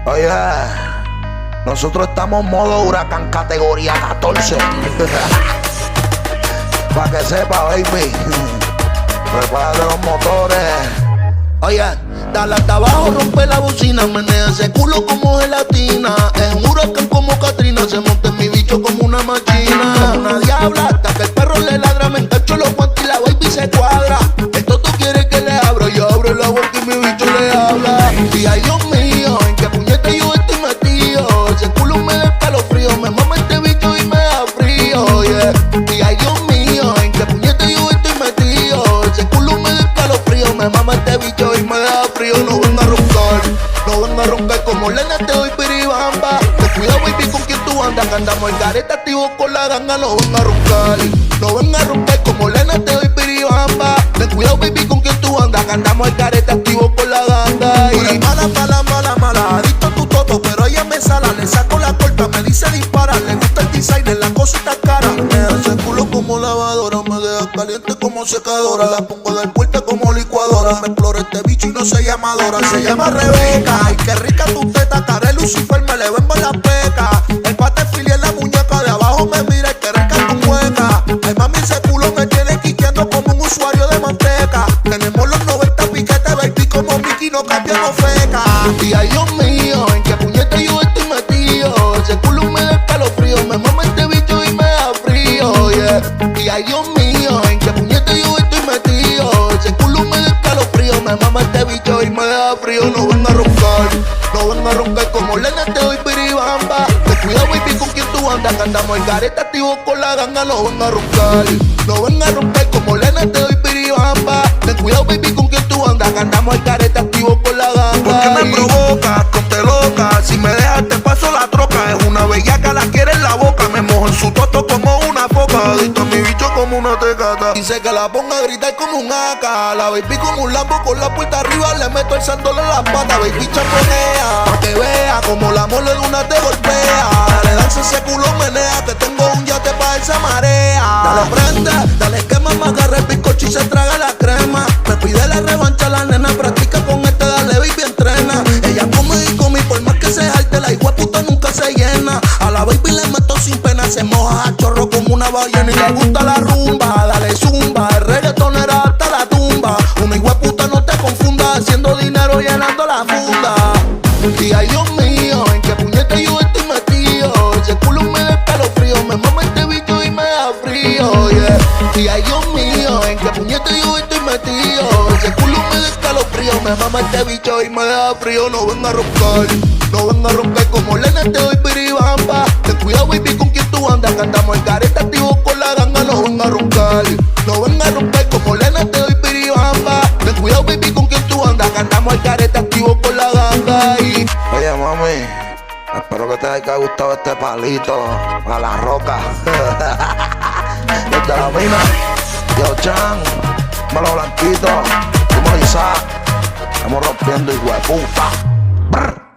Oye, nosotros estamos modo huracán categoría 14. Pa' que sepa, baby. Prepárate los motores. Oye, dale hasta abajo, rompe la bocina, menea ese culo como gelatina. Es un huracán como Katrina, se monta en mi bicho como una machina. Una diabla, hasta que el perro le ladra, me engancho los guantes y la baby se cuadra. Esto tú quieres que le abra, yo abro la boca y mi bicho le habla. Y ay Dios mío, en qué puñete yo estoy metido. Ese culo me da escalofrío, me mama este bicho y me da frío, yeah. Y ay Dios mío, en qué puñete yo estoy metido. Ese culo me da escalofrío, me mama este bicho y me da frío. No venga a roncar, no venga a roncar como Lena, te doy piribamba. Te cuidado baby con quien tú andas, que andamos en careta activo con la ganga. No venga a roncar, no venga a roncar como Lena, te doy piribamba. Ten cuidado baby con quien tú andas, que andamos en careta activo con la ganga. Y mala, mala, mala, mala, adicto a tu toto, pero ella me sala. Le saco la corta, me dice dispara. Le gusta el designer, la cosa está cara. Me hace el culo como lavadora, me deja caliente como secadora. La pongo del puerta como licuadora. Me explora este bicho y no se llama Dora, se llama Rebeca. Ay, qué rica tu teta, cara Lucifer, me le vemos la peca. El pate filia en la muñeca, de abajo me mira y qué rica tu mueca. Ay, mami, ese culo me tiene quiqueando como un usuario de manteca. Tenemos los 90 piquetes, baby, como Mickey, no cambiamos feca. Y ay, Dios mío, en qué puñete yo estoy metido. Ese culo me da escalofrío, me mama este bicho y me da frío, yeah. Y ay, Dios mío, en qué puñete yo estoy metido. Ese culo me da escalofrío, me mama este bicho y me da frío. No venga a roncar, no venga a roncar como Lena, te doy piribamba. Te cuidado baby con quien tú andas, que andamos en careta activo con la ganga. No venga a roncar, no venga a roncar como Lena, te doy piribamba. Ten cuidado baby con quien tú andas, que andamos en careta activo con la ganga. ¿Por qué me provocas? Ponte loca. Si me dejas te paso la troca. Es una bellaca, la quiere en la boca. Me mojo en su toto como una foca. Adicto a mi bicho como una tecata. Dice que la ponga a gritar como un AK. La baby como un lambo con la puerta arriba. Le meto el sándalo en la pata. Baby champonea, pa' que vea como la mole de una te golpea. Dale danza ese culo menea, que tengo un yate pa' esa marea. Dale prende, dale quema, me agarra el bizcocho y se traga la crema. Me pide la revancha, la nena practica con este, dale baby entrena. Ella come y come, por más que se jalte, la higua puta nunca se llena. A la baby le meto sin pena, se moja a chorro como una ballena. Y le gusta la rumba, dale zumba, el reggaetón era hasta la tumba. Una higua puta no te confunda, haciendo dinero llenando la funda. Y ay Dios mío, en qué puñete yo estoy metido. Ese culo me da escalofrío, me mama este bicho y me da frío, yeah. Y ay Dios mío, en qué puñete yo estoy metido. Ese culo me da escalofrío, me mama este bicho y me da frío. No venga a roncar, no venga a roncar como Lena, te doy piribamba. Ten cuidado baby con quien tú andas, que andamos en careta activo con la ganga. No venga a roncar, no venga a roncar como Lena, te doy piribamba. Ten cuidado baby con quien tú andas, que andamos en careta activo con la ganga. Y Oye, mami, espero que te haya gustado este palito a la roca. Desde la mina, Yo Chan, Melo Blanquito, Timo Isaac. Estamos rompiendo, hijo de puta. Brr.